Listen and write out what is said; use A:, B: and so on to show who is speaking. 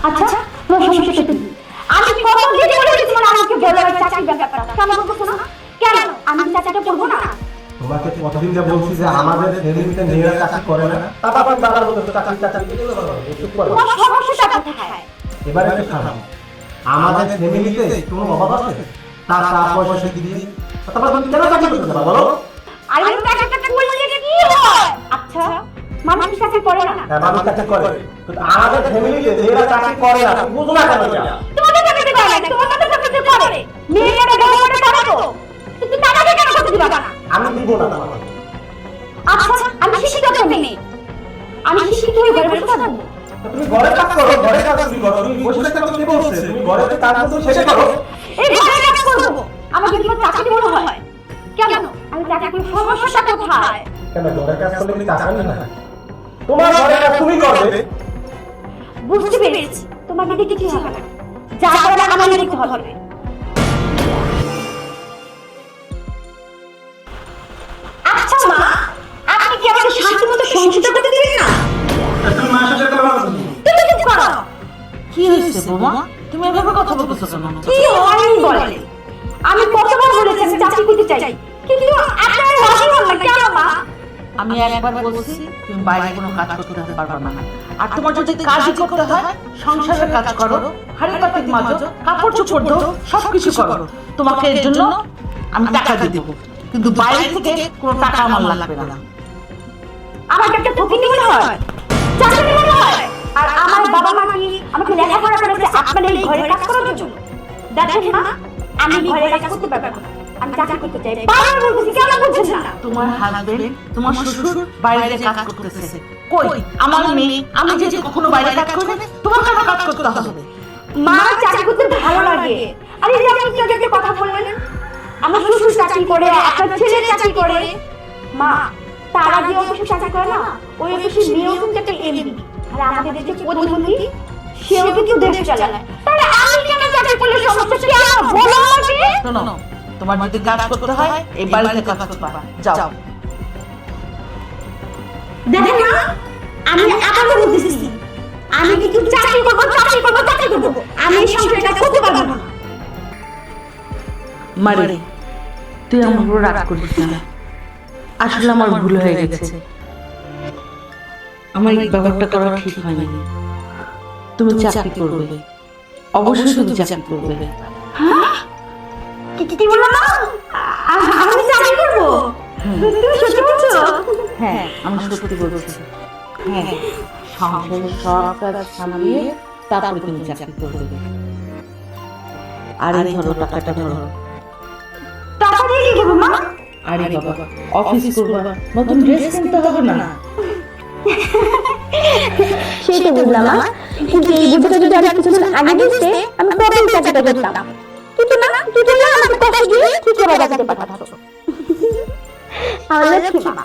A: আচ্ছা তোমার সমস্যা কি? আমি কতদিন বলেছি তোমার আমাকে বলো চাকরির ব্যাপারটা, কেন বলছো না? কেন আমি চাকরিটা করবো না?
B: তোমাকে কতদিন যা বলছি যে আমাদের ফ্যামিলিতে মেয়েরা চাকরি করে না, তারপর বাবার মতো চাকরি চুপ করো।
A: তোমার সমস্যাটা কোথায়?
B: এবারে একটু খারাপ, আমাদের ফ্যামিলিতে কোনো অভাব আছে? টাকা পয়সা দিয়ে তারপর তুমি কেন চাকরি করতে পারো বলো?
A: আরে চাকরিটা করলে কি হয়? আচ্ছা মানুষ কি চাকরি করে না?
B: হ্যাঁ, মানুষ চাকরি করে, কিন্তু আমাদের ফ্যামিলিতে মেয়েরা চাকরি করে না, তুমি বুঝো না কেন এটা?
A: তোমাদের চাকরি করে না, তোমাদের চাকরি করে। মেয়েরা বড় করে পারে তো, কিন্তু তাদের কেন করতে দিবা না?
B: আমি দিব না তোমাকে।
A: আচ্ছা আমি শিক্ষিত মেয়ে, আমি শিক্ষিত হয়ে ঘরে বসে থাকবো?
B: তুমি ঘরে কাজ করো, ঘরে কাজ তুমি করো, তুমি বসে থাকতে আমাকে কে বলছে? তুমি ঘরে যে কাজ করছো সেটা করো।
A: এই ঘরে কাজ করবো, আমাকে কি চাকরি মনে হয়? কেন আমি চাকরি করে সমস্যাটা কোথায়?
B: কেন ঘরে কাজ করলে কি টাকা হবে না? তোমার ঘরে কাজ তুমি করবে।
A: বুঝতে পেরেছি, তোমাকে দেখে কি হবে না, যা করে আমার দেখতে হবে। আচ্ছা মা, আপনি কি আমাকে শান্তিমতো সংসার করতে দিবেন না?
B: তুমি মার সাথে কথা বলো।
A: তুমি চুপ করো।
C: কি হয়েছে বোমা? তুমি এভাবে কথা বলতেছো কেন?
A: কি হয়নি বলে? আমি কতবার বলেছি আমি চাকরি করতে চাই, কিন্তু আপনারা রাজি হন না কেন মা?
C: আমি একবার বলছি তুমি বাইরে কোনো কাজ করতে পারবে না, আর তোমার যদি কাজই করতে হয় সংসারের কাজ করো, হাড়ি পাতিল মাজো, কাপড় চোপড় ধো, সবকিছু করো। তোমাকে এর জন্য আমি টাকা দিয়ে দেবো, কিন্তু বাইরে থেকে কোনো টাকা আমার লাগবে না।
A: আমার একটা ফকিনি মনে হয়, চাকরি মনে হয়, আর আমার বাবা মা কি আমাকে লেখাপড়া করেছে আপনার এই ঘরে কাজ করার জন্য? দেখেন না, আমি ঘরে কাজ করতে পারবো না, আমি চাকরি করতে চাই। বারবার বলতেছি কেন বুঝছেন না?
C: তোমার হাজবেন্ড, তোমার শ্বশুর বাইরে কাজ করতেছে, কই আমার মেয়ে? আমি যে কখনো বাইরে কাজ করি না, তোমার কেন কাজ করতে হবে?
A: মা চাকরি করতে ভালো লাগে। আর এই যে আপনি কি একটা কথা বললেন, আমার শ্বশুর চাকরি করে, আপনার ছেলে চাকরি করে। মা তারা যে অফিসে চাকরি করে না, ওই অফিসে মেয়েও কিন্তু একটা এমপি, আর আমাদের দেশে প্রধানমন্ত্রী, সেও কিন্তু দেশ চালায়। তাহলে আমি কেন চাকরি করলে সমস্যা কি? আমার বলো আমাকে।
C: শোনো, তোমার যদি কাজ করতে হয় এই বাড়িতে কাজ করতে পারবা, যাও।
A: দেখেন না, আমি আবার বলতেছি, আমি কিন্তু চাকরি করবো, চাকরি করবো, চাকরি করবো। আমি এই সংসারে কাজ করতে পারবো না।
C: মারে, তুই আমার উপর রাগ করিস না, আসলে আমার ভুল হয়ে গেছে। আমার এই ব্যাপারটা করা ঠিক হয়নি। তুমি চাকরি করবে, অবশ্যই তুমি চাকরি করবে।
A: কি বললো না? আমি চাকরি করবো? তুমি সত্যি বলছো?
C: হ্যাঁ, আমি সত্যি বলছি। হ্যাঁ, সংসারের সব কাজ সামলিয়ে তারপরে তুমি চাকরি করবে। আর এই ধরো টাকাটা ধরো।
A: টাকা দিয়ে কি করবো মা?
C: আরে বাবা, অফিস করবা, নতুন ড্রেস কিনতে হবে না?
A: সেটা বুঝলাম মা, কিন্তু এই বুদ্ধিটা যদি আমি কিছুদিন আগে দিতে, আমি কবে চাকরিটা করতাম। কিন্তু না, আমাকে কষ্ট দিয়ে ঠিক করে বাজাতে পাঠাতো। আমার লক্ষ্মী মা।